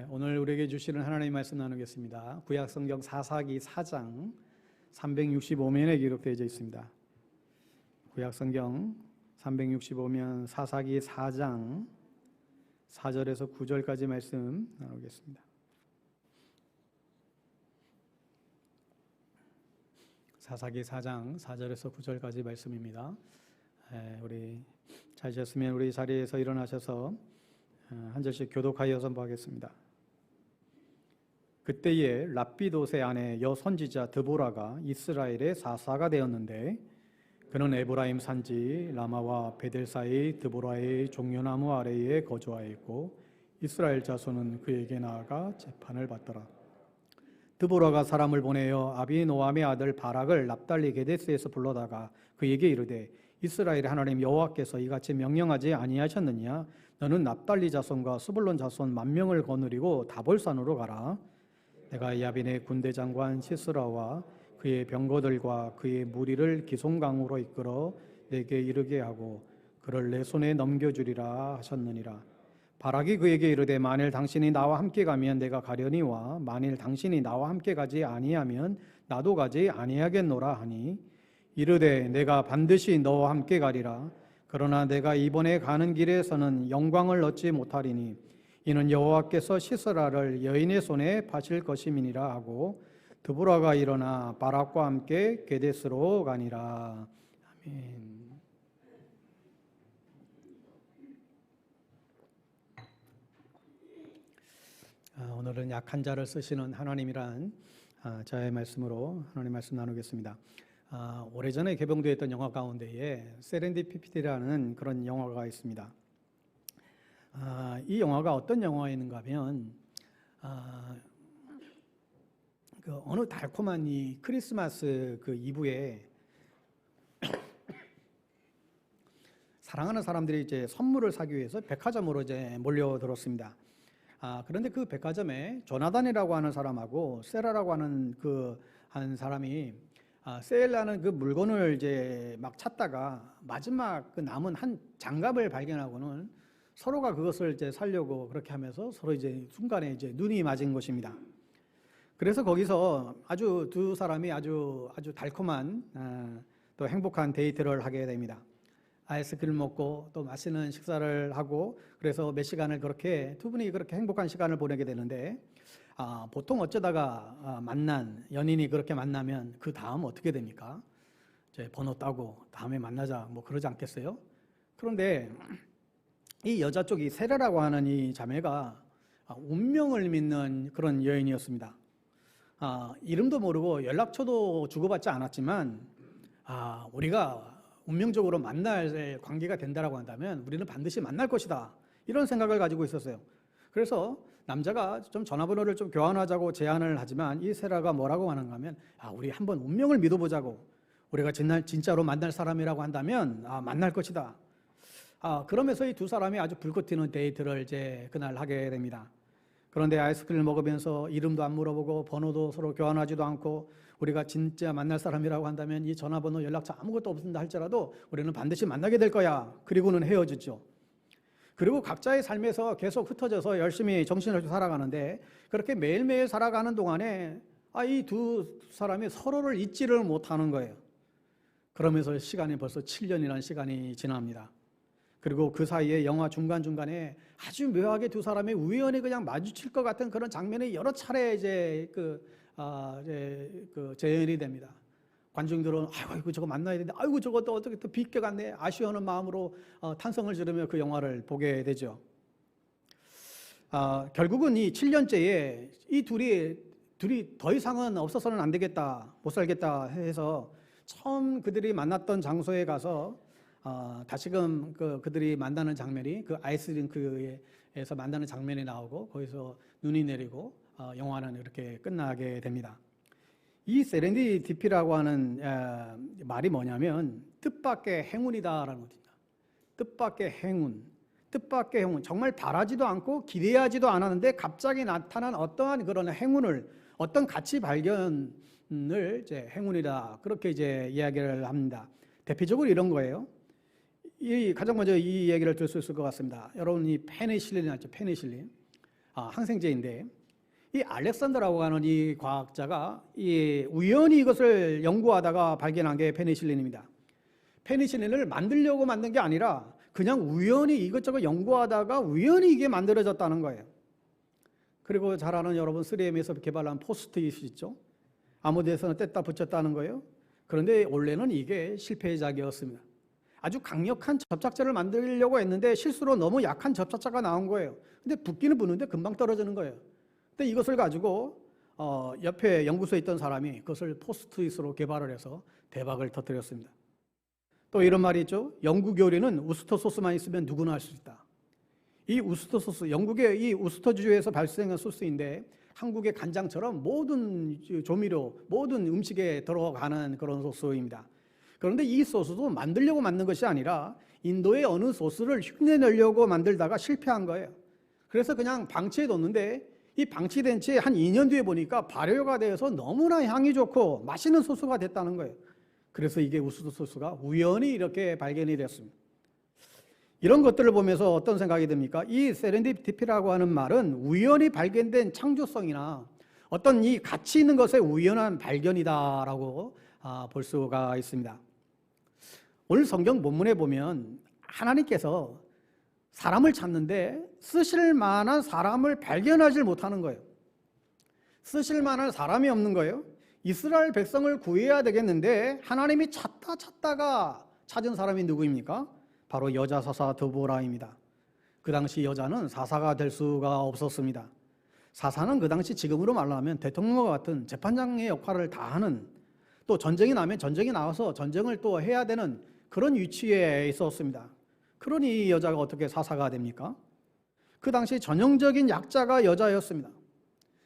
오늘 우리에게 주시는 하나님의 말씀 나누겠습니다. 구약성경 사사기 4장 365면에 기록되어 있습니다. 구약성경 365면 사사기 4장 4절에서 9절까지 말씀 나누겠습니다. 사사기 4장 4절에서 9절까지 말씀입니다. 우리 찾으셨으면 우리 자리에서 일어나셔서 한 절씩 교독하여 선포하겠습니다. 그때에 랍비돗의 아내 여선지자 드보라가 이스라엘의 사사가 되었는데 그는 에브라임 산지 라마와 베델 사이 드보라의 종려나무 아래에 거주하였고 이스라엘 자손은 그에게 나아가 재판을 받더라. 드보라가 사람을 보내어 아비노암의 아들 바락을 납달리 게데스에서 불러다가 그에게 이르되 이스라엘의 하나님 여호와께서 이같이 명령하지 아니하셨느냐? 너는 납달리 자손과 스불론 자손 10,000명을 거느리고 다볼산으로 가라. 내가 야빈의 군대 장관 시스라와 그의 병거들과 그의 무리를 기송강으로 이끌어 내게 이르게 하고 그를 내 손에 넘겨주리라 하셨느니라. 바락이 그에게 이르되 만일 당신이 나와 함께 가면 내가 가려니와 만일 당신이 나와 함께 가지 아니하면 나도 가지 아니하겠노라 하니 이르되 내가 반드시 너와 함께 가리라. 그러나 내가 이번에 가는 길에서는 영광을 얻지 못하리니 이는 여호와께서 시스라를 여인의 손에 파실 것임이니라 하고 드보라가 일어나 바락과 함께 게데스로 가니라. 아멘. 오늘은 약한 자를 쓰시는 하나님이란 저의 말씀으로 하나님 말씀 나누겠습가 오래전에 개봉되었던 영화 가운데에 세렌디피티라는 그런 영화가 있습니다. 이 영화가 어떤 영화였는가 하면 그 어느 달콤한 이 크리스마스 그 이브에 사랑하는 사람들이 이제 선물을 사기 위해서 백화점으로 이제 몰려들었습니다. 그런데 그 백화점에 조나단이라고 하는 사람하고 세라라고 하는 한 사람이 세일라는 그 물건을 이제 막 찾다가 마지막 그 남은 한 장갑을 발견하고는 서로가 그것을 이제 살려고 그렇게 하면서 서로 이제 순간에 이제 눈이 맞은 것입니다. 그래서 거기서 아주 두 사람이 아주 달콤한 또 행복한 데이트를 하게 됩니다. 아이스크림 먹고 또 맛있는 식사를 하고 그래서 몇 시간을 그렇게 두 분이 그렇게 행복한 시간을 보내게 되는데 보통 어쩌다가 만난 연인이 그렇게 만나면 그 다음 어떻게 됩니까? 이제 번호 따고 다음에 만나자 뭐 그러지 않겠어요? 그런데 이 여자 쪽이 세라라고 하는 이 자매가 운명을 믿는 그런 여인이었습니다. 이름도 모르고 연락처도 주고받지 않았지만 우리가 운명적으로 만날 관계가 된다라고 한다면 우리는 반드시 만날 것이다 이런 생각을 가지고 있었어요. 그래서 남자가 좀 전화번호를 좀 교환하자고 제안을 하지만 이 세라가 뭐라고 하는가 하면 우리 한번 운명을 믿어보자고 우리가 진짜로 만날 사람이라고 한다면 만날 것이다. 그러면서 이 두 사람이 아주 불꽃 튀는 데이트를 이제 그날 하게 됩니다. 그런데 아이스크림을 먹으면서 이름도 안 물어보고 번호도 서로 교환하지도 않고 우리가 진짜 만날 사람이라고 한다면 이 전화번호 연락처 아무것도 없는다 할지라도 우리는 반드시 만나게 될 거야. 그리고는 헤어지죠. 그리고 각자의 삶에서 계속 흩어져서 열심히 정신없이 살아가는데 그렇게 매일매일 살아가는 동안에 이 두 사람이 서로를 잊지를 못하는 거예요. 그러면서 시간이 벌써 7년이라는 시간이 지납니다. 그리고 그 사이에 영화 중간중간에 아주 묘하게 두 사람이 우연히 그냥 마주칠 것 같은 그런 장면이 여러 차례 이제 재현이 됩니다. 관중들은 아이고 저거 만나야 되는데 아이고 저것도 어떻게 또 비껴갔네 아쉬워하는 마음으로 탄성을 지르며 그 영화를 보게 되죠. 결국은 이 7년째에 이 둘이 더 이상은 없어서는 안 되겠다 못 살겠다 해서 처음 그들이 만났던 장소에 가서 다시금 그들이 만나는 장면이 그 아이스링크에서 만나는 장면이 나오고 거기서 눈이 내리고 영화는 이렇게 끝나게 됩니다. 이 세렌디피티라고 하는 말이 뭐냐면 뜻밖의 행운이다라는 것입니다. 뜻밖의 행운. 정말 바라지도 않고 기대하지도 않았는데 갑자기 나타난 어떠한 그런 행운을 어떤 가치 발견을 이제 행운이다 그렇게 이제 이야기를 합니다. 대표적으로 이런 거예요. 가장 먼저 이 얘기를 들 수 있을 것 같습니다. 여러분 이 페니실린 알죠? 페니실린. 항생제인데, 이 알렉산더라고 하는 이 과학자가 우연히 이것을 연구하다가 발견한 게 페니실린입니다. 페니실린을 만들려고 만든 게 아니라 그냥 우연히 이것저것 연구하다가 우연히 이게 만들어졌다는 거예요. 그리고 잘 아는 여러분 3M에서 개발한 포스트잇 있죠? 아무 데서나 뗐다 붙였다는 거예요. 그런데 원래는 이게 실패작이었습니다. 아주 강력한 접착제를 만들려고 했는데 실수로 너무 약한 접착제가 나온 거예요. 근데 붙기는 붙는데 금방 떨어지는 거예요. 근데 이것을 가지고 옆에 연구소에 있던 사람이 그것을 포스트잇으로 개발을 해서 대박을 터뜨렸습니다. 또 이런 말이 있죠. 영국 요리는 우스터 소스만 있으면 누구나 할 수 있다. 이 우스터 소스, 영국의 이 우스터주에서 발생한 소스인데 한국의 간장처럼 모든 조미료, 모든 음식에 들어가는 그런 소스입니다. 그런데 이 소스도 만들려고 만든 것이 아니라 인도의 어느 소스를 흉내내려고 만들다가 실패한 거예요. 그래서 그냥 방치해 뒀는데 이 방치된 채 한 2년 뒤에 보니까 발효가 되어서 너무나 향이 좋고 맛있는 소스가 됐다는 거예요. 그래서 이게 우스터 소스가 우연히 이렇게 발견이 됐습니다. 이런 것들을 보면서 어떤 생각이 듭니까? 이 세렌디피티라고 하는 말은 우연히 발견된 창조성이나 어떤 이 가치 있는 것의 우연한 발견이다라고 볼 수가 있습니다. 오늘 성경 본문에 보면 하나님께서 사람을 찾는데 쓰실 만한 사람을 발견하지 못하는 거예요. 쓰실 만한 사람이 없는 거예요. 이스라엘 백성을 구해야 되겠는데 하나님이 찾다가 찾은 사람이 누구입니까? 바로 여자 사사 드보라입니다. 그 당시 여자는 사사가 될 수가 없었습니다. 사사는 그 당시 지금으로 말하면 대통령과 같은 재판장의 역할을 다하는, 또 전쟁이 나면 전쟁이 나와서 전쟁을 또 해야 되는 그런 위치에 있었습니다. 그러니 이 여자가 어떻게 사사가 됩니까? 그 당시 전형적인 약자가 여자였습니다.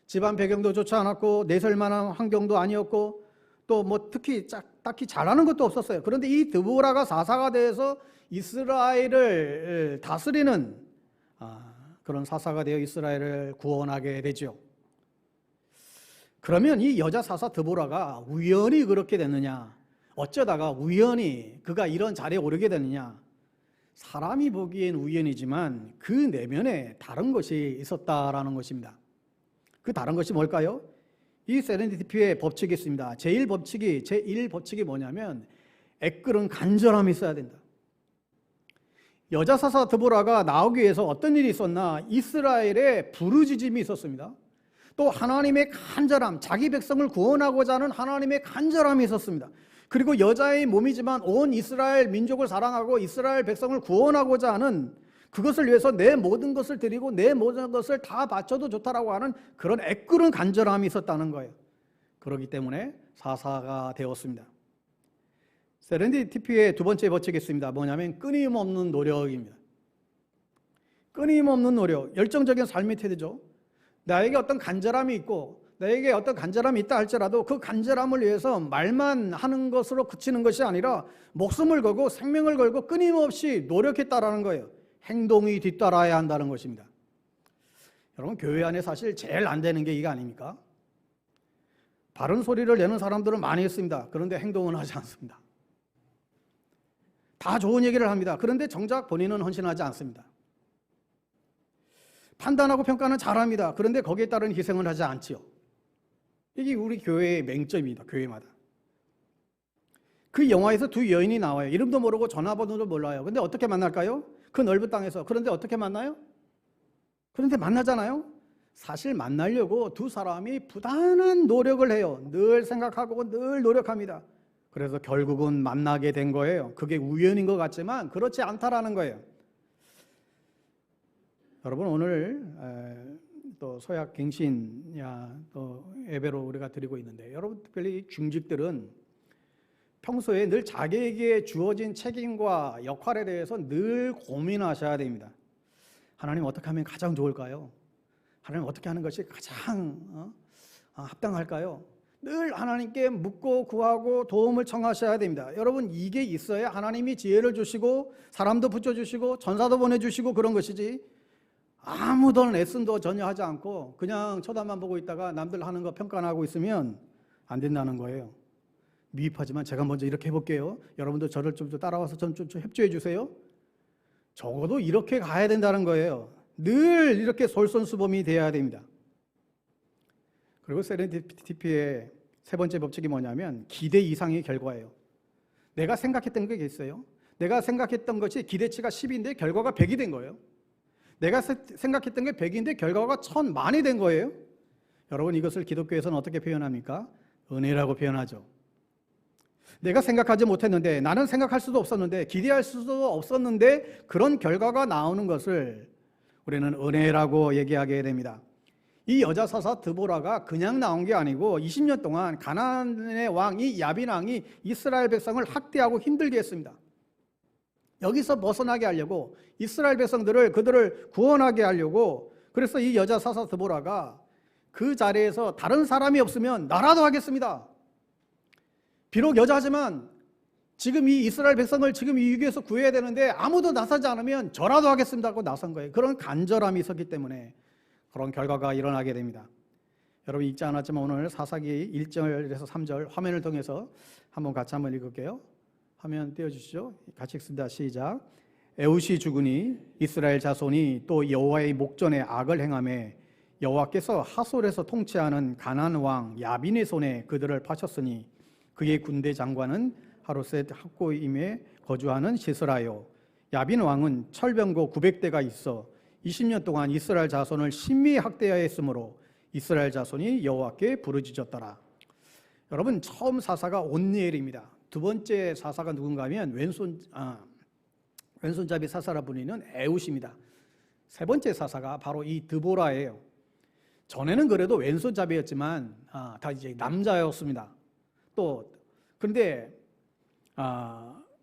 집안 배경도 좋지 않았고 내설만한 환경도 아니었고 또 뭐 특히 딱히 잘하는 것도 없었어요. 그런데 이 드보라가 사사가 돼서 이스라엘을 다스리는 그런 사사가 되어 이스라엘을 구원하게 되죠. 그러면 이 여자 사사 드보라가 우연히 그렇게 됐느냐? 어쩌다가 우연히 그가 이런 자리에 오르게 됐느냐? 사람이 보기엔 우연이지만 그 내면에 다른 것이 있었다라는 것입니다. 그 다른 것이 뭘까요? 이 세렌디피의 법칙이 있습니다. 제1법칙이 뭐냐면 애끓은 간절함이 있어야 된다. 여자 사사 드보라가 나오기 위해서 어떤 일이 있었나? 이스라엘에 부르짖음이 있었습니다. 또 하나님의 간절함, 자기 백성을 구원하고자 하는 하나님의 간절함이 있었습니다. 그리고 여자의 몸이지만 온 이스라엘 민족을 사랑하고 이스라엘 백성을 구원하고자 하는, 그것을 위해서 내 모든 것을 드리고 내 모든 것을 다 바쳐도 좋다라고 하는 그런 애끓은 간절함이 있었다는 거예요. 그렇기 때문에 사사가 되었습니다. 세렌디피의 두 번째 법칙이 있습니다. 뭐냐면 끊임없는 노력입니다. 끊임없는 노력, 열정적인 삶의 태도죠. 나에게 어떤 간절함이 있고 나에게 어떤 간절함이 있다 할지라도 그 간절함을 위해서 말만 하는 것으로 그치는 것이 아니라 목숨을 걸고 생명을 걸고 끊임없이 노력했다라는 거예요. 행동이 뒤따라야 한다는 것입니다. 여러분, 교회 안에 사실 제일 안 되는 게 이거 아닙니까? 바른 소리를 내는 사람들은 많이 있습니다. 그런데 행동은 하지 않습니다. 다 좋은 얘기를 합니다. 그런데 정작 본인은 헌신하지 않습니다. 판단하고 평가는 잘합니다. 그런데 거기에 따른 희생을 하지 않지요. 이게 우리 교회의 맹점입니다. 교회마다. 그 영화에서 두 여인이 나와요. 이름도 모르고 전화번호도 몰라요. 근데 어떻게 만날까요? 그 넓은 땅에서. 그런데 어떻게 만나요? 그런데 만나잖아요. 사실 만나려고 두 사람이 부단한 노력을 해요. 늘 생각하고 늘 노력합니다. 그래서 결국은 만나게 된 거예요. 그게 우연인 것 같지만 그렇지 않다라는 거예요. 여러분, 오늘 또 소약 갱신 또 예배로 우리가 드리고 있는데, 여러분 특별히 중직들은 평소에 늘 자기에게 주어진 책임과 역할에 대해서 늘 고민하셔야 됩니다. 하나님 어떻게 하면 가장 좋을까요? 하나님 어떻게 하는 것이 가장 합당할까요? 늘 하나님께 묻고 구하고 도움을 청하셔야 됩니다. 여러분, 이게 있어야 하나님이 지혜를 주시고 사람도 붙여주시고 전사도 보내주시고 그런 것이지, 아무도 레슨도 전혀 하지 않고 그냥 쳐다만 보고 있다가 남들 하는 거 평가하고 있으면 안 된다는 거예요. 미흡하지만 제가 먼저 이렇게 해볼게요. 여러분도 저를 좀 따라와서 좀 협조해 주세요. 적어도 이렇게 가야 된다는 거예요. 늘 이렇게 솔선수범이 되어야 됩니다. 그리고 세렌디피티의 세 번째 법칙이 뭐냐면 기대 이상의 결과예요. 내가 생각했던 게 있어요. 내가 생각했던 것이 기대치가 10인데 결과가 100이 된 거예요. 내가 생각했던 게 100인데 결과가 1000만이 된 거예요. 여러분, 이것을 기독교에서는 어떻게 표현합니까? 은혜라고 표현하죠. 내가 생각하지 못했는데, 나는 생각할 수도 없었는데, 기대할 수도 없었는데 그런 결과가 나오는 것을 우리는 은혜라고 얘기하게 됩니다. 이 여자 사사 드보라가 그냥 나온 게 아니고 20년 동안 가나안의 왕 이 야빈 왕이 이스라엘 백성을 학대하고 힘들게 했습니다. 여기서 벗어나게 하려고, 이스라엘 백성들을 그들을 구원하게 하려고, 그래서 이 여자 사사 드보라가 그 자리에서 다른 사람이 없으면 나라도 하겠습니다. 비록 여자지만 지금 이 이스라엘 백성을 지금 이 위기에서 구해야 되는데 아무도 나서지 않으면 저라도 하겠습니다 하고 나선 거예요. 그런 간절함이 있었기 때문에 그런 결과가 일어나게 됩니다. 여러분, 읽지 않았지만 오늘 사사기 1절에서 3절 화면을 통해서 같이 한번 읽을게요. 화면 띄워주시죠. 같이 읽습니다. 시작. 에웃이 죽으니 이스라엘 자손이 또 여호와의 목전에 악을 행하매 여호와께서 하솔에서 통치하는 가나안 왕 야빈의 손에 그들을 파셨으니 그의 군대 장관은 하로셋 학고임에 거주하는 시스라요. 야빈 왕은 철병거 900대가 있어 20년 동안 이스라엘 자손을 심히 학대하였으므로 이스라엘 자손이 여호와께 부르짖었더라. 여러분, 처음 사사가 온니엘입니다. 두 번째 사사가 누군가 하면 왼손잡이 사사라 불리는 에웃입니다. 세 번째 사사가 바로 이 드보라예요. 전에는 그래도 왼손잡이였지만 다 이제 남자였습니다. 또 그런데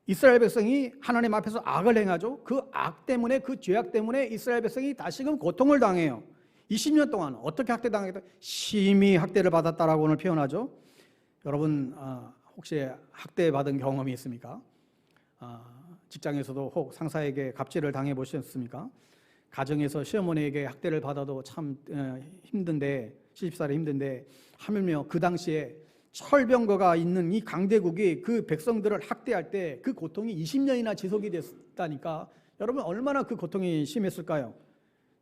이스라엘 백성이 하나님 앞에서 악을 행하죠. 그 악 때문에, 그 죄악 때문에 이스라엘 백성이 다시금 고통을 당해요. 20년 동안 어떻게 학대당했다? 심히 학대를 받았다라고 오늘 표현하죠. 여러분, 혹시 학대받은 경험이 있습니까? 직장에서도 혹 상사에게 갑질을 당해 보셨습니까? 가정에서 시어머니에게 학대를 받아도 참 힘든데, 시집살이 힘든데, 하물며 그 당시에 철병거가 있는 이 강대국이 그 백성들을 학대할 때 그 고통이 20년이나 지속이 됐다니까 여러분, 얼마나 그 고통이 심했을까요?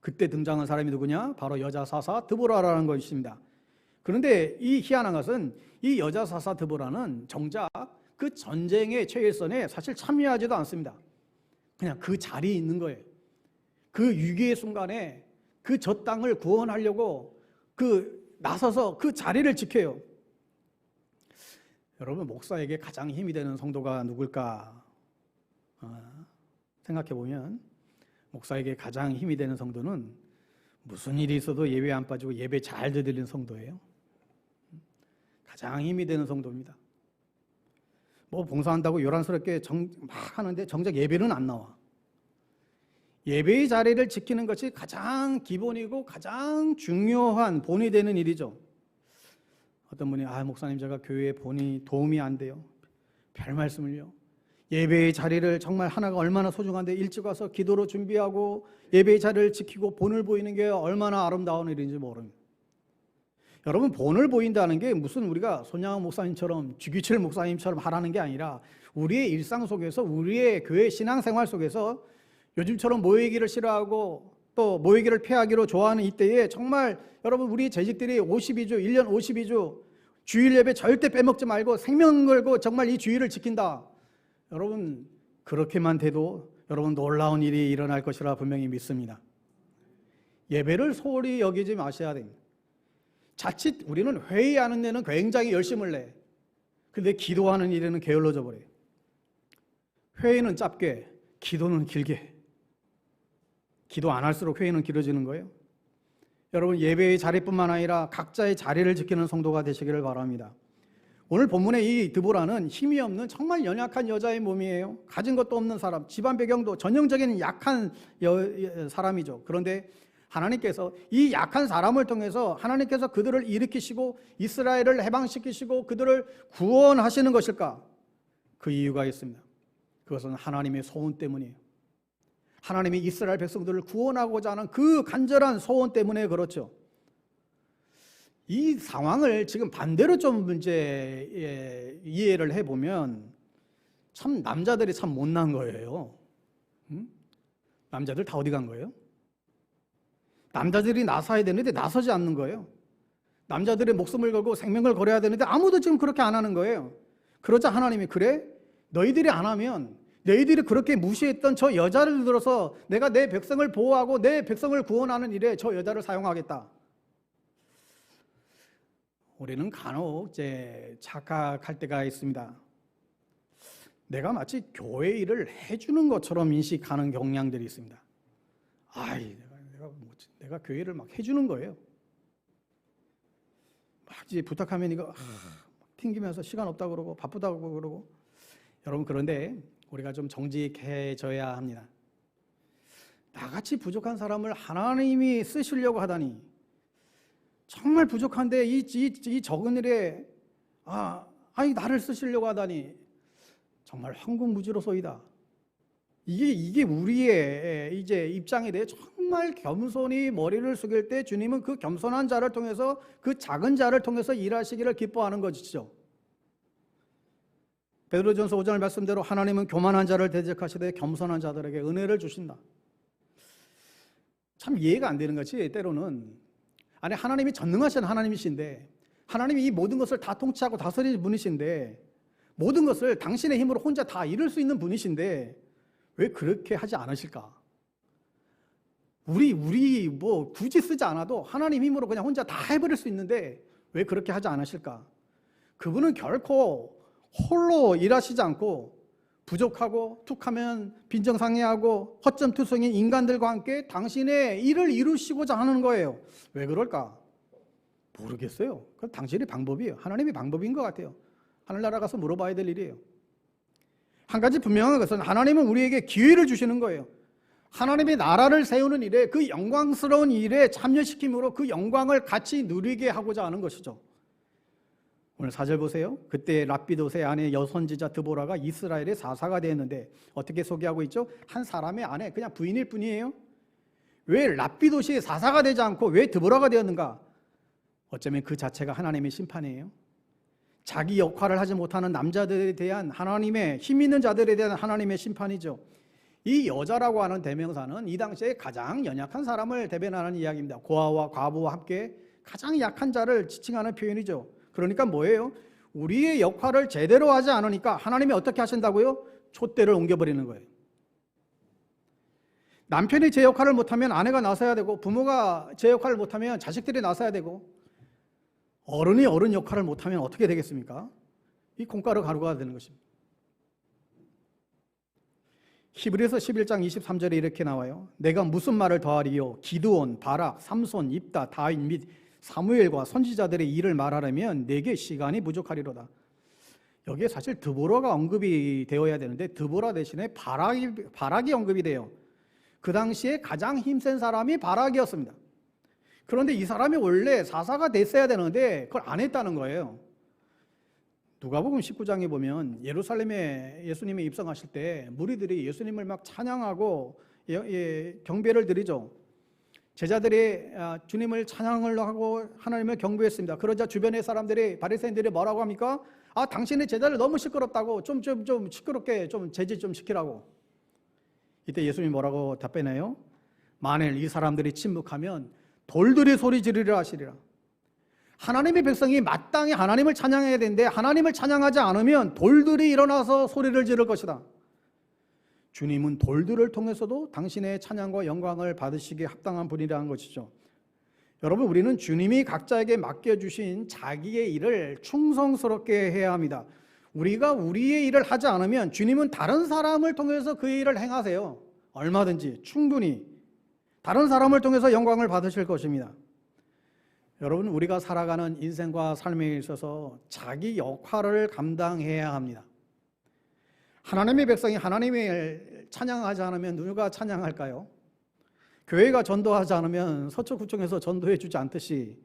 그때 등장한 사람이 누구냐? 바로 여자 사사 드보라라는 것입니다. 그런데 이 희한한 것은 이 여자 사사 드보라는 정작 그 전쟁의 최일선에 사실 참여하지도 않습니다. 그냥 그 자리에 있는 거예요. 그 위기의 순간에 그 저 땅을 구원하려고 나서서 그 자리를 지켜요. 여러분, 목사에게 가장 힘이 되는 성도가 누굴까 생각해 보면 목사에게 가장 힘이 되는 성도는 무슨 일이 있어도 예배 안 빠지고 예배 잘 드리는 성도예요. 가장 힘이 되는 성도입니다. 뭐 봉사한다고 요란스럽게 막 하는데 정작 예배는 안 나와. 예배의 자리를 지키는 것이 가장 기본이고 가장 중요한 본이 되는 일이죠. 어떤 분이 목사님, 제가 교회에 본이 도움이 안 돼요. 별 말씀을요. 예배의 자리를 정말 하나가 얼마나 소중한데 일찍 와서 기도로 준비하고 예배의 자리를 지키고 본을 보이는 게 얼마나 아름다운 일인지 모릅니다. 여러분, 본을 보인다는 게 무슨 우리가 손양원 목사님처럼 주기철 목사님처럼 하라는 게 아니라 우리의 일상 속에서, 우리의 교회 신앙생활 속에서 요즘처럼 모이기를 싫어하고 또 모이기를 피하기로 좋아하는 이때에 정말 여러분, 우리 재직들이 52주, 1년 52주 주일 예배 절대 빼먹지 말고 생명 걸고 정말 이 주일을 지킨다. 여러분, 그렇게만 돼도 여러분 놀라운 일이 일어날 것이라 분명히 믿습니다. 예배를 소홀히 여기지 마셔야 됩니다. 자칫 우리는 회의하는 데는 굉장히 열심을 내. 근데 기도하는 일에는 게을러져 버려요. 회의는 짧게, 기도는 길게. 기도 안 할수록 회의는 길어지는 거예요. 여러분, 예배의 자리뿐만 아니라 각자의 자리를 지키는 성도가 되시기를 바랍니다. 오늘 본문의 이 드보라는 힘이 없는 정말 연약한 여자의 몸이에요. 가진 것도 없는 사람, 집안 배경도 전형적인 약한 사람이죠. 그런데 하나님께서 이 약한 사람을 통해서 하나님께서 그들을 일으키시고 이스라엘을 해방시키시고 그들을 구원하시는 것일까? 그 이유가 있습니다. 그것은 하나님의 소원 때문이에요. 하나님이 이스라엘 백성들을 구원하고자 하는 그 간절한 소원 때문에 그렇죠. 이 상황을 지금 반대로 좀 이제 이해를 해보면 참 남자들이 참 못난 거예요. 남자들 다 어디 간 거예요? 남자들이 나서야 되는데 나서지 않는 거예요. 남자들의 목숨을 걸고 생명을 걸어야 되는데 아무도 지금 그렇게 안 하는 거예요. 그러자 하나님이 그래? 너희들이 안 하면 너희들이 그렇게 무시했던 저 여자를 들어서 내가 내 백성을 보호하고 내 백성을 구원하는 일에 저 여자를 사용하겠다. 우리는 간혹 이제 착각할 때가 있습니다. 내가 마치 교회 일을 해주는 것처럼 인식하는 경향들이 있습니다. 내가 교회를 막 해주는 거예요. 막 이제 부탁하면 이거 튕기면서 시간 없다고 그러고 바쁘다고 그러고. 여러분, 그런데 우리가 좀 정직해져야 합니다. 나같이 부족한 사람을 하나님이 쓰시려고 하다니, 정말 부족한데 이 적은 일에 나를 쓰시려고 하다니 정말 황금무지로소이다. 이게 우리의 이제 입장에 대해 정말 겸손히 머리를 숙일 때 주님은 그 겸손한 자를 통해서, 그 작은 자를 통해서 일하시기를 기뻐하는 것이죠. 베드로전서 5장 말씀대로 하나님은 교만한 자를 대적하시되 겸손한 자들에게 은혜를 주신다. 참 이해가 안 되는 것이, 때로는 하나님이 전능하신 하나님이신데, 하나님이 이 모든 것을 다 통치하고 다스리는 분이신데, 모든 것을 당신의 힘으로 혼자 다 이룰 수 있는 분이신데 왜 그렇게 하지 않으실까? 우리 뭐 굳이 쓰지 않아도 하나님 힘으로 그냥 혼자 다 해버릴 수 있는데 왜 그렇게 하지 않으실까? 그분은 결코 홀로 일하시지 않고 부족하고 툭하면 빈정상해하고 허점투성인 인간들과 함께 당신의 일을 이루시고자 하는 거예요. 왜 그럴까? 모르겠어요. 그건 당신의 방법이에요. 하나님의 방법인 것 같아요. 하늘나라 가서 물어봐야 될 일이에요. 한 가지 분명한 것은 하나님은 우리에게 기회를 주시는 거예요. 하나님의 나라를 세우는 일에, 그 영광스러운 일에 참여시킴으로 그 영광을 같이 누리게 하고자 하는 것이죠. 오늘 4절 보세요. 그때 랍비도스의 아내 여선지자 드보라가 이스라엘의 사사가 되었는데 어떻게 소개하고 있죠? 한 사람의 아내, 그냥 부인일 뿐이에요. 왜 랍비도스의 사사가 되지 않고 왜 드보라가 되었는가? 어쩌면 그 자체가 하나님의 심판이에요. 자기 역할을 하지 못하는 남자들에 대한 하나님의, 힘 있는 자들에 대한 하나님의 심판이죠. 이 여자라고 하는 대명사는 이 당시에 가장 연약한 사람을 대변하는 이야기입니다. 고아와 과부와 함께 가장 약한 자를 지칭하는 표현이죠. 그러니까 뭐예요? 우리의 역할을 제대로 하지 않으니까 하나님이 어떻게 하신다고요? 촛대를 옮겨버리는 거예요. 남편이 제 역할을 못하면 아내가 나서야 되고, 부모가 제 역할을 못하면 자식들이 나서야 되고, 어른이 어른 역할을 못하면 어떻게 되겠습니까? 이 콩가루 가루가 되는 것입니다. 히브리서 11장 23절에 이렇게 나와요. 내가 무슨 말을 더하리요? 기드온, 바락, 삼손, 입다, 다윗 및 사무엘과 선지자들의 일을 말하려면 내게 시간이 부족하리로다. 여기에 사실 드보라가 언급이 되어야 되는데 드보라 대신에 바락이 언급이 돼요. 그 당시에 가장 힘센 사람이 바락이었습니다. 그런데 이 사람이 원래 사사가 됐어야 되는데 그걸 안 했다는 거예요. 누가복음 19장에 보면 예루살렘에 예수님이 입성하실 때 무리들이 예수님을 막 찬양하고 경배를 드리죠. 제자들이 주님을 찬양을 하고 하나님을 경배했습니다. 그러자 주변의 사람들이, 바리새인들이 뭐라고 합니까? 당신의 제자들 너무 시끄럽다고 좀 시끄럽게 좀 제지 좀 시키라고. 이때 예수님이 뭐라고 답변해요? 만일 이 사람들이 침묵하면 돌들이 소리 지르려 하시리라. 하나님의 백성이 마땅히 하나님을 찬양해야 되는데 하나님을 찬양하지 않으면 돌들이 일어나서 소리를 지를 것이다. 주님은 돌들을 통해서도 당신의 찬양과 영광을 받으시기에 합당한 분이라는 것이죠. 여러분, 우리는 주님이 각자에게 맡겨주신 자기의 일을 충성스럽게 해야 합니다. 우리가 우리의 일을 하지 않으면 주님은 다른 사람을 통해서 그 일을 행하세요. 얼마든지 충분히 다른 사람을 통해서 영광을 받으실 것입니다. 여러분, 우리가 살아가는 인생과 삶에 있어서 자기 역할을 감당해야 합니다. 하나님의 백성이 하나님을 찬양하지 않으면 누가 찬양할까요? 교회가 전도하지 않으면 서초구청에서 전도해 주지 않듯이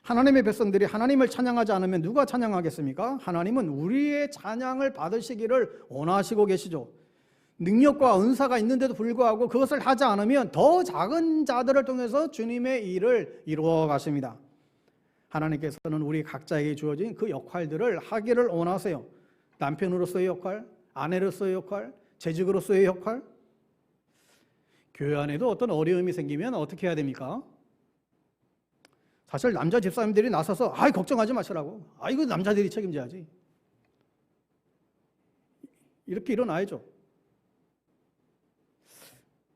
하나님의 백성들이 하나님을 찬양하지 않으면 누가 찬양하겠습니까? 하나님은 우리의 찬양을 받으시기를 원하시고 계시죠. 능력과 은사가 있는데도 불구하고 그것을 하지 않으면 더 작은 자들을 통해서 주님의 일을 이루어 가십니다. 하나님께서는 우리 각자에게 주어진 그 역할들을 하기를 원하세요. 남편으로서의 역할, 아내로서의 역할, 재직으로서의 역할. 교회 안에도 어떤 어려움이 생기면 어떻게 해야 됩니까? 사실 남자 집사님들이 나서서 걱정하지 마시라고, 이거 남자들이 책임져야지, 이렇게 일어나야죠.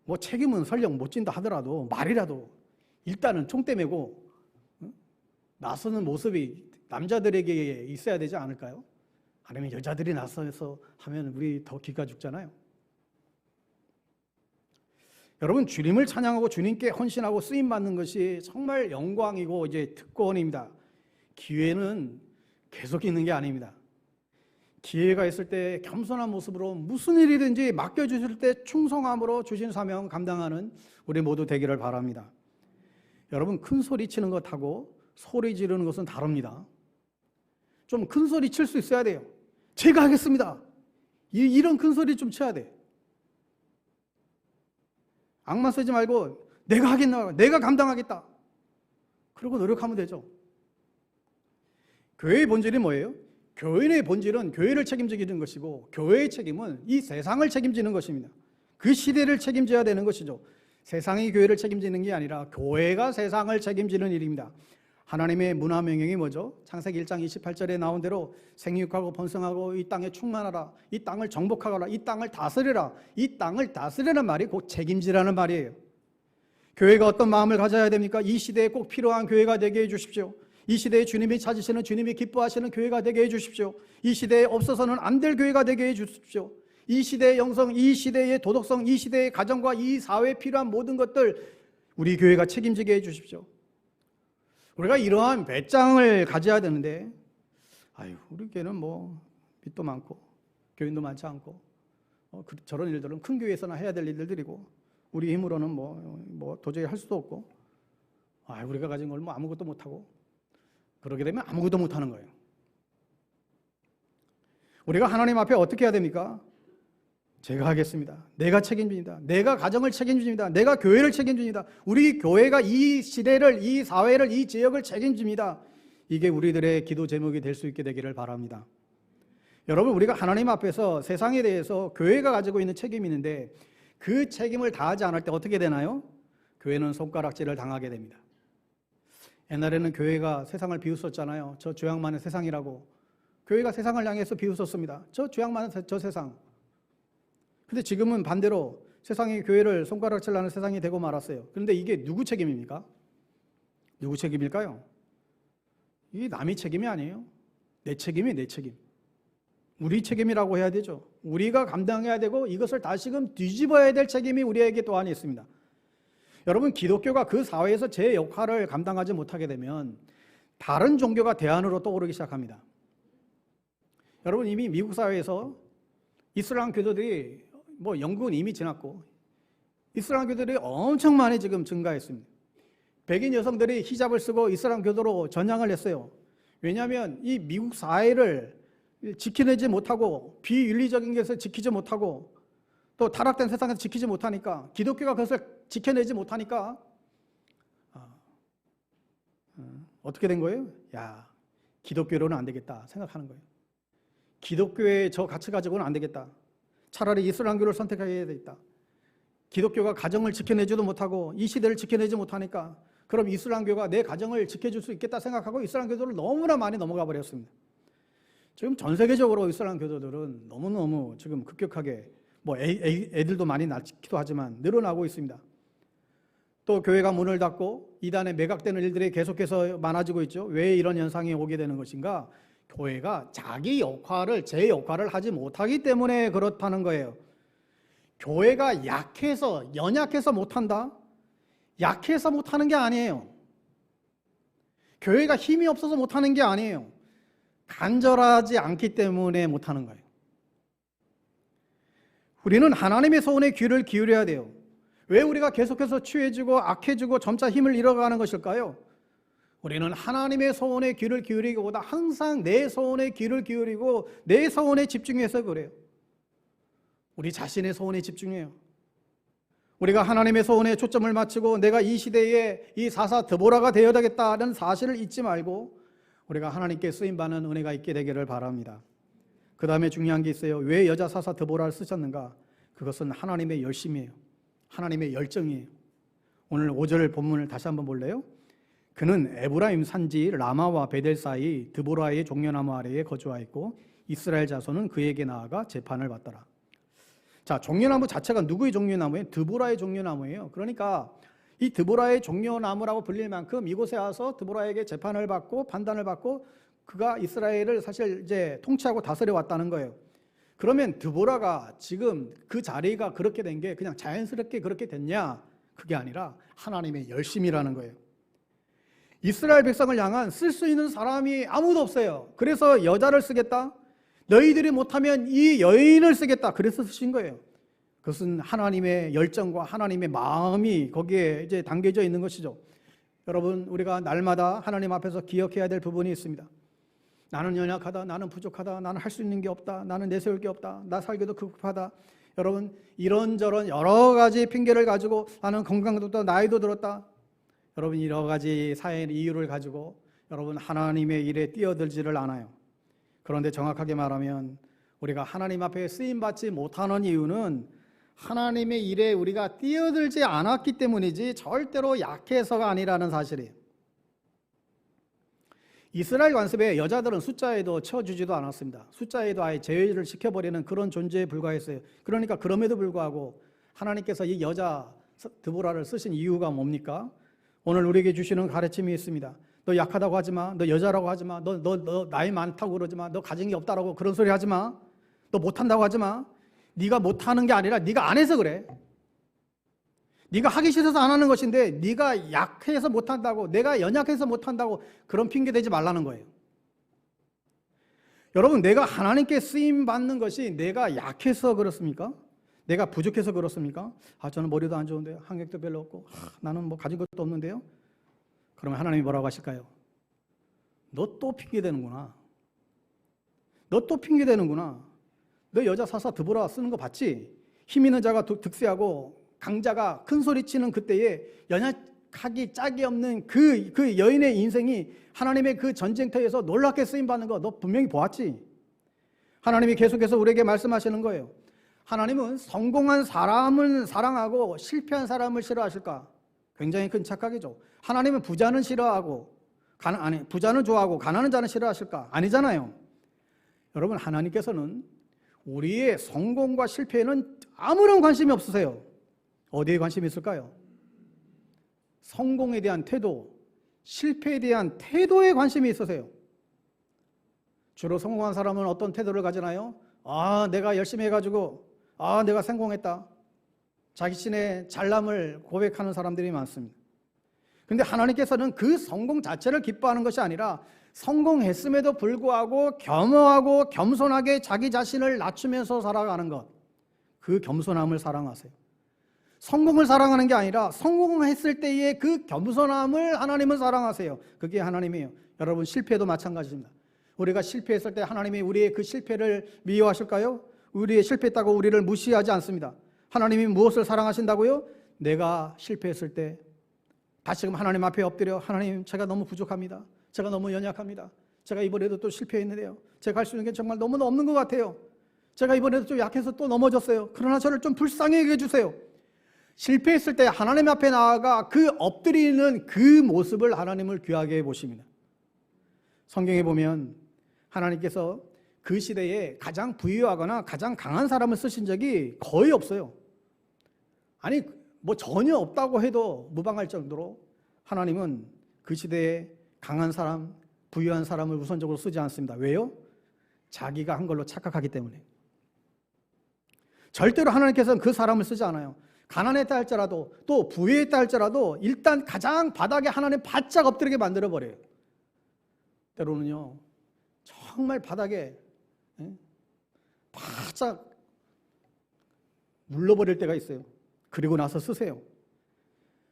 뭐 책임은 설령 못 진다 하더라도 말이라도 일단은 총대 메고 나서는 모습이 남자들에게 있어야 되지 않을까요? 아니면 여자들이 나서서 하면 우리 더 기가 죽잖아요. 여러분, 주님을 찬양하고 주님께 헌신하고 쓰임 받는 것이 정말 영광이고 이제 특권입니다. 기회는 계속 있는 게 아닙니다. 기회가 있을 때 겸손한 모습으로 무슨 일이든지 맡겨주실 때 충성함으로 주신 사명 감당하는 우리 모두 되기를 바랍니다. 여러분, 큰 소리 치는 것하고 소리 지르는 것은 다릅니다. 좀 큰 소리 칠 수 있어야 돼요. 제가 하겠습니다, 이런 큰 소리 좀 쳐야 돼. 악만 쓰지 말고 내가 하겠나, 내가 감당하겠다, 그러고 노력하면 되죠. 교회의 본질이 뭐예요? 교인의 본질은 교회를 책임지는 것이고, 교회의 책임은 이 세상을 책임지는 것입니다. 그 시대를 책임져야 되는 것이죠. 세상이 교회를 책임지는 게 아니라 교회가 세상을 책임지는 일입니다. 하나님의 문화 명령이 뭐죠? 창세기 1장 28절에 나온 대로 생육하고 번성하고 이 땅에 충만하라, 이 땅을 정복하라, 이 땅을 다스리라. 이 땅을 다스리라는 말이 곧 책임지라는 말이에요. 교회가 어떤 마음을 가져야 됩니까? 이 시대에 꼭 필요한 교회가 되게 해주십시오. 이 시대에 주님이 찾으시는, 주님이 기뻐하시는 교회가 되게 해주십시오. 이 시대에 없어서는 안 될 교회가 되게 해주십시오. 이 시대의 영성, 이 시대의 도덕성, 이 시대의 가정과 이 사회에 필요한 모든 것들 우리 교회가 책임지게 해주십시오. 우리가 이러한 배짱을 가져야 되는데, 우리 교회는 뭐 빚도 많고 교인도 많지 않고 저런 일들은 큰 교회에서나 해야 될 일들이고 우리 힘으로는 뭐 도저히 할 수도 없고, 우리가 가진 걸 뭐 아무것도 못하고, 그러게 되면 아무것도 못하는 거예요. 우리가 하나님 앞에 어떻게 해야 됩니까? 제가 하겠습니다, 내가 책임집니다, 내가 가정을 책임집니다, 내가 교회를 책임집니다, 우리 교회가 이 시대를, 이 사회를, 이 지역을 책임집니다. 이게 우리들의 기도 제목이 될 수 있게 되기를 바랍니다. 여러분, 우리가 하나님 앞에서 세상에 대해서 교회가 가지고 있는 책임이 있는데 그 책임을 다하지 않을 때 어떻게 되나요? 교회는 손가락질을 당하게 됩니다. 옛날에는 교회가 세상을 비웃었잖아요. 저 죄악 많은 세상이라고. 교회가 세상을 향해서 비웃었습니다. 저 죄악 많은 저 세상. 근데 지금은 반대로 세상이 교회를 손가락질하는 세상이 되고 말았어요. 그런데 이게 누구 책임입니까? 누구 책임일까요? 이게 남의 책임이 아니에요. 내 책임이에요, 내 책임. 우리 책임이라고 해야 되죠. 우리가 감당해야 되고 이것을 다시금 뒤집어야 될 책임이 우리에게 또한 있습니다. 여러분, 기독교가 그 사회에서 제 역할을 감당하지 못하게 되면 다른 종교가 대안으로 떠오르기 시작합니다. 여러분, 이미 미국 사회에서 이슬람 교도들이 영국은 이미 지났고 이슬람 교도들이 엄청 많이 지금 증가했습니다. 백인 여성들이 히잡을 쓰고 이슬람 교도로 전향을 했어요. 왜냐하면 이 미국 사회를 지켜내지 못하고 비윤리적인 것을 지키지 못하고 또 타락된 세상에서 지키지 못하니까, 기독교가 그것을 지켜내지 못하니까 어떻게 된 거예요? 기독교로는 안 되겠다 생각하는 거예요. 기독교의 저 가치 가지고는 안 되겠다. 차라리 이슬람교를 선택해야 되겠다. 기독교가 가정을 지켜내지도 못하고 이 시대를 지켜내지 못하니까 그럼 이슬람교가 내 가정을 지켜줄 수 있겠다 생각하고 이슬람교도를 너무나 많이 넘어가 버렸습니다. 지금 전 세계적으로 이슬람 교도들은 너무너무 지금 급격하게 애들도 많이 낳기도 하지만 늘어나고 있습니다. 또 교회가 문을 닫고 이단에 매각되는 일들이 계속해서 많아지고 있죠. 왜 이런 현상이 오게 되는 것인가? 교회가 자기 역할을, 제 역할을 하지 못하기 때문에 그렇다는 거예요. 교회가 약해서, 연약해서 못한다? 약해서 못하는 게 아니에요. 교회가 힘이 없어서 못하는 게 아니에요. 간절하지 않기 때문에 못하는 거예요. 우리는 하나님의 소원에 귀를 기울여야 돼요. 왜 우리가 계속해서 취해지고 악해지고 점차 힘을 잃어가는 것일까요? 우리는 하나님의 소원에 귀를 기울이기보다 항상 내 소원에 귀를 기울이고 내 소원에 집중해서 그래요. 우리 자신의 소원에 집중해요. 우리가 하나님의 소원에 초점을 맞추고 내가 이 시대에 이 사사 드보라가 되어야 되겠다는 사실을 잊지 말고 우리가 하나님께 쓰임받는 은혜가 있게 되기를 바랍니다. 그 다음에 중요한 게 있어요. 왜 여자 사사 드보라를 쓰셨는가? 그것은 하나님의 열심이에요. 하나님의 열정이에요. 오늘 5절 본문을 다시 한번 볼래요? 그는 에브라임 산지 라마와 베델 사이 드보라의 종려나무 아래에 거주하였고 이스라엘 자손은 그에게 나아가 재판을 받더라. 자, 종려나무 자체가 누구의 종려나무예요? 드보라의 종려나무예요. 그러니까 이 드보라의 종려나무라고 불릴 만큼 이곳에 와서 드보라에게 재판을 받고 판단을 받고 그가 이스라엘을 사실 이제 통치하고 다스려 왔다는 거예요. 그러면 드보라가 지금 그 자리가 그렇게 된 게 그냥 자연스럽게 그렇게 됐냐? 그게 아니라 하나님의 열심이라는 거예요. 이스라엘 백성을 향한 쓸 수 있는 사람이 아무도 없어요. 그래서 여자를 쓰겠다. 너희들이 못하면 이 여인을 쓰겠다. 그래서 쓰신 거예요. 그것은 하나님의 열정과 하나님의 마음이 거기에 이제 담겨져 있는 것이죠. 여러분, 우리가 날마다 하나님 앞에서 기억해야 될 부분이 있습니다. 나는 연약하다, 나는 부족하다, 나는 할 수 있는 게 없다, 나는 내세울 게 없다, 나 살기도 급하다. 여러분, 이런저런 여러 가지 핑계를 가지고 나는 건강도 없다, 나이도 들었다. 여러분, 여러 가지 사회의 이유를 가지고 여러분 하나님의 일에 뛰어들지를 않아요. 그런데 정확하게 말하면 우리가 하나님 앞에 쓰임받지 못하는 이유는 하나님의 일에 우리가 뛰어들지 않았기 때문이지 절대로 약해서가 아니라는 사실이에요. 이스라엘 관습에 여자들은 숫자에도 채워주지도 않았습니다. 숫자에도 아예 제외를 시켜버리는 그런 존재에 불과했어요. 그러니까 그럼에도 불구하고 하나님께서 이 여자 드보라를 쓰신 이유가 뭡니까? 오늘 우리에게 주시는 가르침이 있습니다. 너 약하다고 하지 마. 너 여자라고 하지 마. 너 나이 많다고 그러지 마. 너 가진 게 없다라고 그런 소리 하지 마. 너 못한다고 하지 마. 네가 못하는 게 아니라 네가 안 해서 그래. 네가 하기 싫어서 안 하는 것인데 네가 약해서 못한다고, 내가 연약해서 못한다고 그런 핑계 대지 말라는 거예요. 여러분, 내가 하나님께 쓰임받는 것이 내가 약해서 그렇습니까? 내가 부족해서 그렇습니까? 저는 머리도 안 좋은데요, 학력도 별로 없고, 나는 뭐 가진 것도 없는데요. 그러면 하나님이 뭐라고 하실까요? 너 또 핑계 대는구나. 너 또 핑계 대는구나. 너 여자 사사 드보라 쓰는 거 봤지? 힘 있는 자가 득세하고 강자가 큰 소리 치는 그때에 연약하기 짝이 없는 그 여인의 인생이 하나님의 그 전쟁터에서 놀랍게 쓰임받는 거 너 분명히 보았지? 하나님이 계속해서 우리에게 말씀하시는 거예요. 하나님은 성공한 사람을 사랑하고 실패한 사람을 싫어하실까? 굉장히 큰 착각이죠. 하나님은 부자는 싫어하고 부자는 좋아하고 가난한 자는 싫어하실까? 아니잖아요. 여러분, 하나님께서는 우리의 성공과 실패에는 아무런 관심이 없으세요. 어디에 관심이 있을까요? 성공에 대한 태도, 실패에 대한 태도에 관심이 있으세요. 주로 성공한 사람은 어떤 태도를 가지나요? 내가 열심히 해가지고 내가 성공했다. 자신의 잘남을 고백하는 사람들이 많습니다. 그런데 하나님께서는 그 성공 자체를 기뻐하는 것이 아니라 성공했음에도 불구하고 겸허하고 겸손하게 자기 자신을 낮추면서 살아가는 것, 그 겸손함을 사랑하세요. 성공을 사랑하는 게 아니라 성공했을 때의 그 겸손함을 하나님은 사랑하세요. 그게 하나님이에요. 여러분, 실패도 마찬가지입니다. 우리가 실패했을 때 하나님이 우리의 그 실패를 미워하실까요? 우리의 실패했다고 우리를 무시하지 않습니다. 하나님이 무엇을 사랑하신다고요? 내가 실패했을 때 다시금 하나님 앞에 엎드려, 하나님, 제가 너무 부족합니다. 제가 너무 연약합니다. 제가 이번에도 또 실패했는데요. 제가 할 수 있는 게 정말 너무 없는 것 같아요. 제가 이번에도 좀 약해서 또 넘어졌어요. 그러나 저를 좀 불쌍히 해주세요. 실패했을 때 하나님 앞에 나아가 그 엎드리는 그 모습을 하나님을 귀하게 보십니다. 성경에 보면 하나님께서 그 시대에 가장 부유하거나 가장 강한 사람을 쓰신 적이 거의 없어요. 아니, 뭐 전혀 없다고 해도 무방할 정도로 하나님은 그 시대에 강한 사람, 부유한 사람을 우선적으로 쓰지 않습니다. 왜요? 자기가 한 걸로 착각하기 때문에. 절대로 하나님께서는 그 사람을 쓰지 않아요. 가난했다 할지라도, 또 부유했다 할지라도 일단 가장 바닥에 하나님 바짝 엎드리게 만들어버려요. 때로는요, 정말 바닥에 바짝 눌러버릴 때가 있어요. 그리고 나서 쓰세요.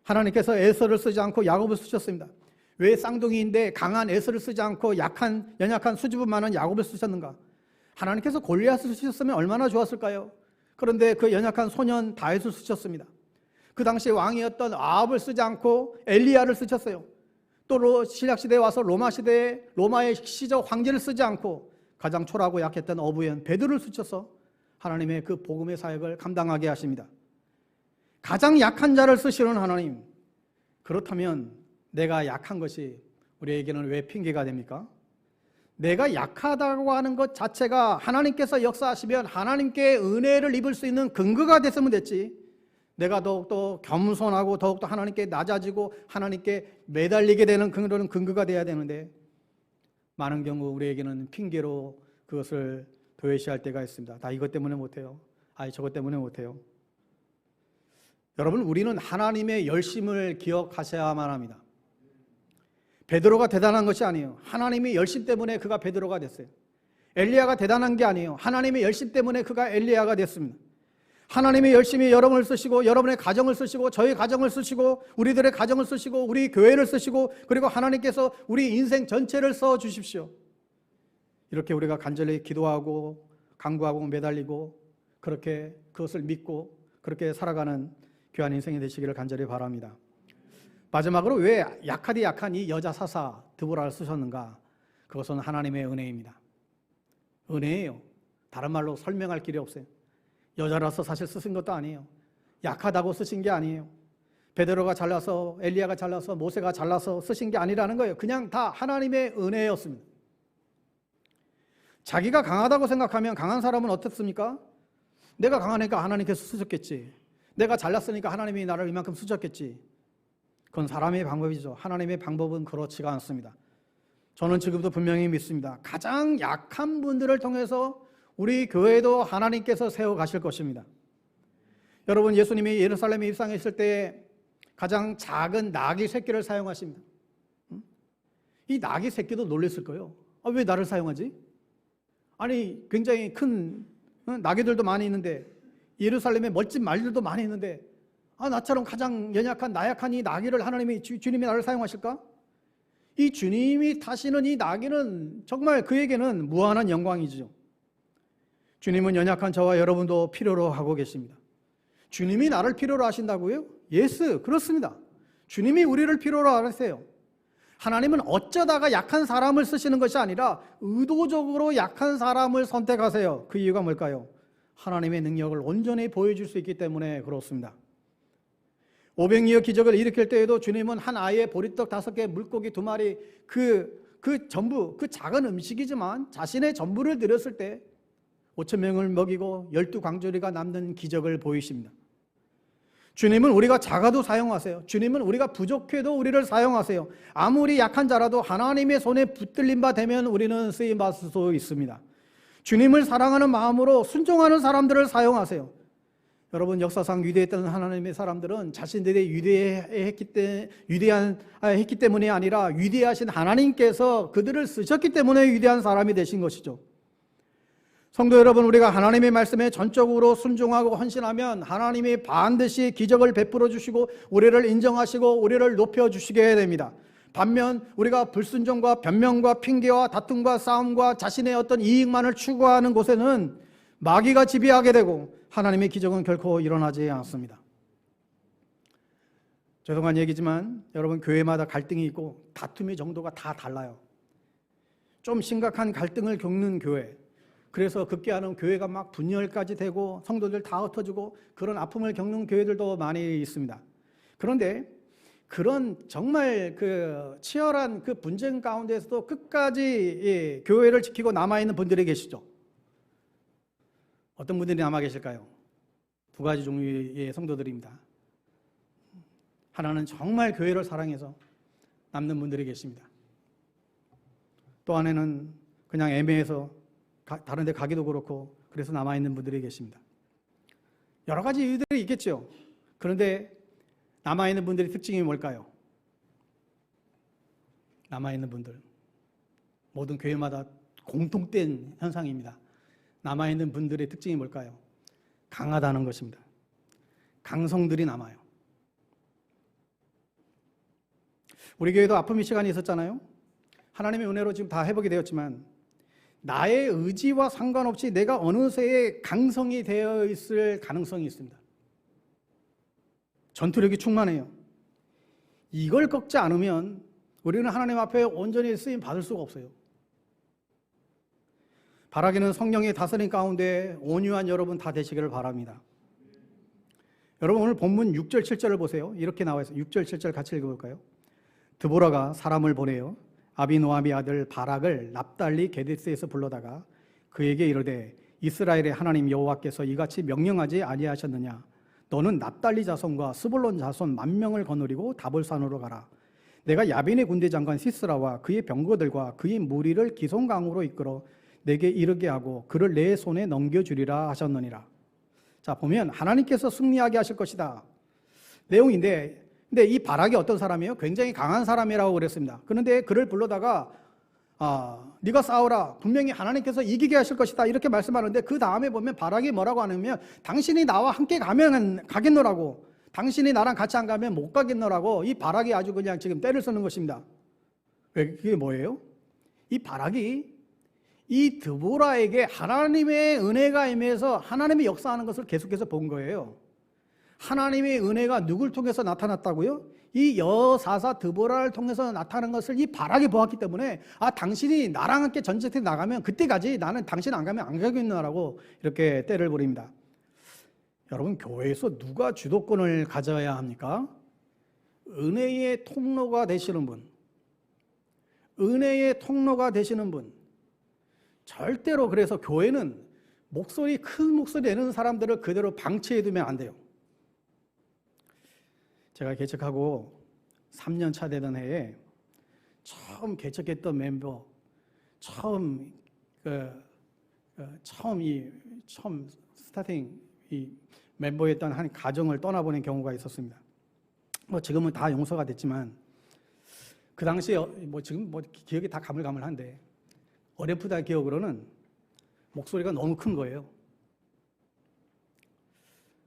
하나님께서 에서를 쓰지 않고 야곱을 쓰셨습니다. 왜 쌍둥이인데 강한 에서를 쓰지 않고 연약한 수줍음 많은 야곱을 쓰셨는가? 하나님께서 골리앗을 쓰셨으면 얼마나 좋았을까요? 그런데 그 연약한 소년 다윗을 쓰셨습니다. 그 당시 왕이었던 아합을 쓰지 않고 엘리야를 쓰셨어요. 또 신약시대에 와서 로마의 시적 황제를 쓰지 않고 가장 초라하고 약했던 어부연 베드로를 쓰셔서 하나님의 그 복음의 사역을 감당하게 하십니다. 가장 약한 자를 쓰시는 하나님, 그렇다면 내가 약한 것이 우리에게는 왜 핑계가 됩니까? 내가 약하다고 하는 것 자체가 하나님께서 역사하시면 하나님께 은혜를 입을 수 있는 근거가 됐으면 됐지, 내가 더욱더 겸손하고 더욱더 하나님께 낮아지고 하나님께 매달리게 되는 그런 근거가 돼야 되는데, 많은 경우 우리에게는 핑계로 그것을 도외시할 때가 있습니다. 다 이것 때문에 못해요. 저것 때문에 못해요. 여러분, 우리는 하나님의 열심을 기억하셔야만 합니다. 베드로가 대단한 것이 아니에요. 하나님의 열심 때문에 그가 베드로가 됐어요. 엘리야가 대단한 게 아니에요. 하나님의 열심 때문에 그가 엘리야가 됐습니다. 하나님의 열심히 여러분을 쓰시고 여러분의 가정을 쓰시고 저희 가정을 쓰시고 우리들의 가정을 쓰시고 우리 교회를 쓰시고, 그리고 하나님께서 우리 인생 전체를 써주십시오. 이렇게 우리가 간절히 기도하고 간구하고 매달리고 그렇게 그것을 믿고 그렇게 살아가는 귀한 인생이 되시기를 간절히 바랍니다. 마지막으로 왜 약하디 약한 이 여자 사사 드보라를 쓰셨는가? 그것은 하나님의 은혜입니다. 은혜예요. 다른 말로 설명할 길이 없어요. 여자라서 사실 쓰신 것도 아니에요. 약하다고 쓰신 게 아니에요. 베드로가 잘나서 엘리야가 잘나서 모세가 잘나서 쓰신 게 아니라는 거예요. 그냥 다 하나님의 은혜였습니다. 자기가 강하다고 생각하면 강한 사람은 어떻습니까? 내가 강하니까 하나님께서 쓰셨겠지, 내가 잘났으니까 하나님이 나를 이만큼 쓰셨겠지. 그건 사람의 방법이죠. 하나님의 방법은 그렇지가 않습니다. 저는 지금도 분명히 믿습니다. 가장 약한 분들을 통해서 우리 교회도 하나님께서 세워가실 것입니다. 여러분, 예수님이 예루살렘에 입성했을 때 가장 작은 나귀 새끼를 사용하십니다. 이 나귀 새끼도 놀랬을 거예요. 왜 나를 사용하지? 아니, 굉장히 큰 나귀들도 많이 있는데, 예루살렘에 멋진 말들도 많이 있는데, 나처럼 가장 연약한 나약한 이 나귀를 하나님이 주님이 나를 사용하실까? 이 주님이 타시는 이 나귀는 정말 그에게는 무한한 영광이죠. 주님은 연약한 저와 여러분도 필요로 하고 계십니다. 주님이 나를 필요로 하신다고요? 예스, 그렇습니다. 주님이 우리를 필요로 하세요. 하나님은 어쩌다가 약한 사람을 쓰시는 것이 아니라 의도적으로 약한 사람을 선택하세요. 그 이유가 뭘까요? 하나님의 능력을 온전히 보여줄 수 있기 때문에 그렇습니다. 500리어 기적을 일으킬 때에도 주님은 한 아이의 보리떡 5개, 물고기 2마리, 그 전부, 그 작은 음식이지만 자신의 전부를 드렸을 때 5,000명을 먹이고 12광주리가 남는 기적을 보이십니다. 주님은 우리가 작아도 사용하세요. 주님은 우리가 부족해도 우리를 사용하세요. 아무리 약한 자라도 하나님의 손에 붙들린 바 되면 우리는 쓰임받을 수 있습니다. 주님을 사랑하는 마음으로 순종하는 사람들을 사용하세요. 여러분, 역사상 위대했던 하나님의 사람들은 자신들이 했기 때문이 아니라 위대하신 하나님께서 그들을 쓰셨기 때문에 위대한 사람이 되신 것이죠. 성도 여러분, 우리가 하나님의 말씀에 전적으로 순종하고 헌신하면 하나님이 반드시 기적을 베풀어 주시고 우리를 인정하시고 우리를 높여 주시게 됩니다. 반면 우리가 불순종과 변명과 핑계와 다툼과 싸움과 자신의 어떤 이익만을 추구하는 곳에는 마귀가 지배하게 되고 하나님의 기적은 결코 일어나지 않습니다. 죄송한 얘기지만 여러분, 교회마다 갈등이 있고 다툼의 정도가 다 달라요. 좀 심각한 갈등을 겪는 교회, 그래서 급기야는 교회가 막 분열까지 되고 성도들 다 흩어지고 그런 아픔을 겪는 교회들도 많이 있습니다. 그런데 그런 정말 그 치열한 그 분쟁 가운데서도 끝까지 교회를 지키고 남아있는 분들이 계시죠. 어떤 분들이 남아 계실까요? 2가지 종류의 성도들입니다. 하나는 정말 교회를 사랑해서 남는 분들이 계십니다. 또 하나는 그냥 애매해서 다른 데 가기도 그렇고 그래서 남아있는 분들이 계십니다. 여러 가지 이유들이 있겠죠. 그런데 남아있는 분들의 특징이 뭘까요? 남아있는 분들, 모든 교회마다 공통된 현상입니다. 남아있는 분들의 특징이 뭘까요? 강하다는 것입니다. 강성들이 남아요. 우리 교회도 아픔의 시간이 있었잖아요. 하나님의 은혜로 지금 다 회복이 되었지만 나의 의지와 상관없이 내가 어느 새에 강성이 되어 있을 가능성이 있습니다. 전투력이 충만해요. 이걸 꺾지 않으면 우리는 하나님 앞에 온전히 쓰임 받을 수가 없어요. 바라기는 성령의 다스림 가운데 온유한 여러분 다 되시기를 바랍니다. 여러분, 오늘 본문 6절 7절을 보세요. 이렇게 나와 있어요. 6절 7절 같이 읽어볼까요? 드보라가 사람을 보내요. 아비노함의 아들 바락을 납달리 게데스에서 불러다가 그에게 이르되 이스라엘의 하나님 여호와께서 이같이 명령하지 아니하셨느냐? 너는 납달리 자손과 스불론 자손 10,000명을 거느리고 다볼산으로 가라. 내가 야빈의 군대 장관 시스라와 그의 병거들과 그의 무리를 기송강으로 이끌어 내게 이르게 하고 그를 내 손에 넘겨주리라 하셨느니라. 자, 보면 하나님께서 승리하게 하실 것이다 내용인데, 근데 이 바락이 어떤 사람이에요? 굉장히 강한 사람이라고 그랬습니다. 그런데 그를 불러다가 네가 싸우라, 분명히 하나님께서 이기게 하실 것이다 이렇게 말씀하는데, 그 다음에 보면 바락이 뭐라고 하냐면 당신이 나와 함께 가면 가겠노라고, 당신이 나랑 같이 안 가면 못 가겠노라고 이 바락이 아주 그냥 지금 때를 쓰는 것입니다. 왜, 그게 뭐예요? 이 바락이 이 드보라에게 하나님의 은혜가 임해서 하나님이 역사하는 것을 계속해서 본 거예요. 하나님의 은혜가 누굴 통해서 나타났다고요? 이 여사사 드보라를 통해서 나타나는 것을 이 바락이 보았기 때문에 당신이 나랑 함께 전쟁터에 나가면 그때 가지, 나는 당신 안 가면 안 가겠노라고 이렇게 때를 부립니다. 여러분, 교회에서 누가 주도권을 가져야 합니까? 은혜의 통로가 되시는 분, 은혜의 통로가 되시는 분. 절대로, 그래서 교회는 큰 목소리 내는 사람들을 그대로 방치해 두면 안 돼요. 제가 개척하고 3년 차 되던 해에 처음 개척했던 멤버, 처음 스타팅 이 멤버였던 한 가정을 떠나보낸 경우가 있었습니다. 지금은 다 용서가 됐지만 그 당시에 지금 기억이 다 가물가물한데 어렴풋한 기억으로는 목소리가 너무 큰 거예요.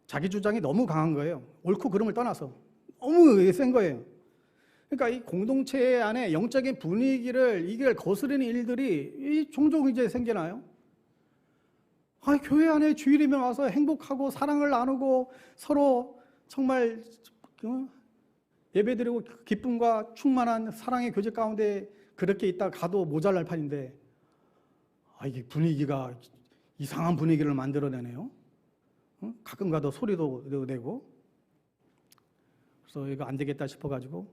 자기 주장이 너무 강한 거예요. 옳고 그름을 떠나서 너무 센 거예요. 그러니까 이 공동체 안에 영적인 분위기를 이걸 거스르는 일들이 종종 이제 생겨나요. 교회 안에 주일이면 와서 행복하고 사랑을 나누고 서로 정말 예배드리고 기쁨과 충만한 사랑의 교제 가운데 그렇게 있다 가도 모자랄 판인데 이게 분위기가 이상한 분위기를 만들어내네요. 가끔 가도 소리도 내고. 그래서 이거 안 되겠다 싶어가지고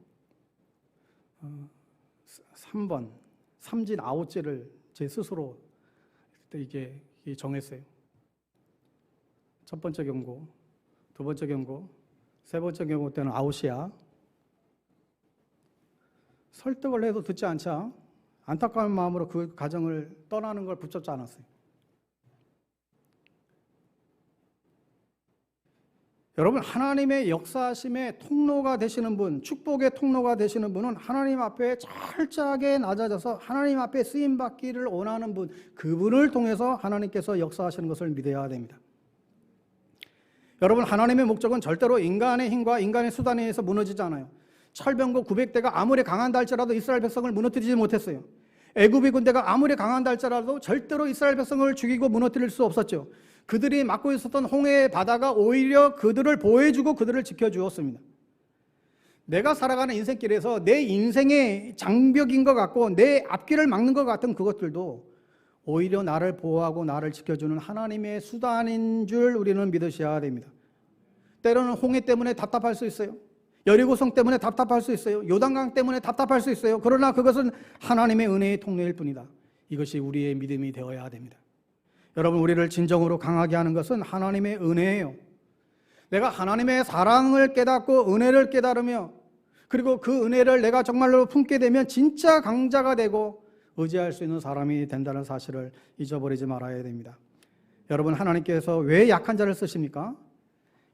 3번 삼진 아웃제를 제 스스로 이게 정했어요. 첫 번째 경고, 두 번째 경고, 세 번째 경고 때는 아웃이야. 설득을 해도 듣지 않자 안타까운 마음으로 그 가정을 떠나는 걸 붙잡지 않았어요. 여러분, 하나님의 역사심의 통로가 되시는 분, 축복의 통로가 되시는 분은 하나님 앞에 철저하게 낮아져서 하나님 앞에 쓰임받기를 원하는 분, 그분을 통해서 하나님께서 역사하시는 것을 믿어야 됩니다. 여러분, 하나님의 목적은 절대로 인간의 힘과 인간의 수단에 의해서 무너지지 않아요. 철병거 900대가 아무리 강한다 할지라도 이스라엘 백성을 무너뜨리지 못했어요. 애굽의 군대가 아무리 강한다 할지라도 절대로 이스라엘 백성을 죽이고 무너뜨릴 수 없었죠. 그들이 맡고 있었던 홍해의 바다가 오히려 그들을 보호해주고 그들을 지켜주었습니다. 내가 살아가는 인생길에서 내 인생의 장벽인 것 같고 내 앞길을 막는 것 같은 그것들도 오히려 나를 보호하고 나를 지켜주는 하나님의 수단인 줄 우리는 믿으셔야 됩니다. 때로는 홍해 때문에 답답할 수 있어요. 여리고성 때문에 답답할 수 있어요. 요단강 때문에 답답할 수 있어요. 그러나 그것은 하나님의 은혜의 통로일 뿐이다. 이것이 우리의 믿음이 되어야 됩니다. 여러분, 우리를 진정으로 강하게 하는 것은 하나님의 은혜예요. 내가 하나님의 사랑을 깨닫고 은혜를 깨달으며 그리고 그 은혜를 내가 정말로 품게 되면 진짜 강자가 되고 의지할 수 있는 사람이 된다는 사실을 잊어버리지 말아야 됩니다. 여러분, 하나님께서 왜 약한 자를 쓰십니까?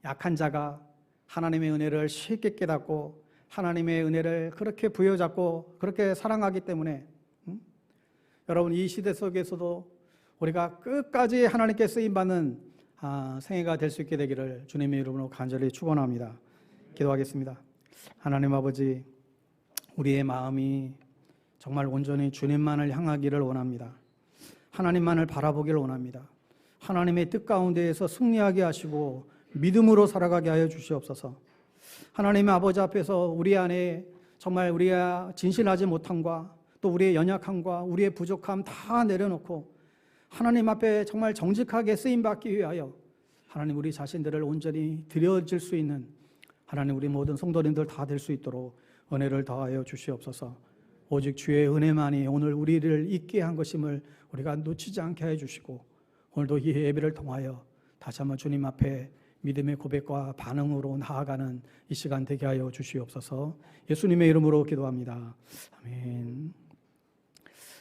약한 자가 하나님의 은혜를 쉽게 깨닫고 하나님의 은혜를 그렇게 부여잡고 그렇게 사랑하기 때문에 여러분, 이 시대 속에서도 우리가 끝까지 하나님께 쓰임받는 생애가 될 수 있게 되기를 주님의 이름으로 간절히 축원합니다. 기도하겠습니다. 하나님 아버지, 우리의 마음이 정말 온전히 주님만을 향하기를 원합니다. 하나님만을 바라보기를 원합니다. 하나님의 뜻 가운데에서 승리하게 하시고 믿음으로 살아가게 하여 주시옵소서. 하나님의 아버지 앞에서 우리 안에 정말 우리가 진실하지 못함과 또 우리의 연약함과 우리의 부족함 다 내려놓고 하나님 앞에 정말 정직하게 쓰임받기 위하여 하나님 우리 자신들을 온전히 드려질 수 있는 하나님 우리 모든 성도님들 다 될 수 있도록 은혜를 더하여 주시옵소서. 오직 주의 은혜만이 오늘 우리를 있게 한 것임을 우리가 놓치지 않게 해 주시고, 오늘도 이 예배를 통하여 다시 한번 주님 앞에 믿음의 고백과 반응으로 나아가는 이 시간 되게 하여 주시옵소서. 예수님의 이름으로 기도합니다. 아멘.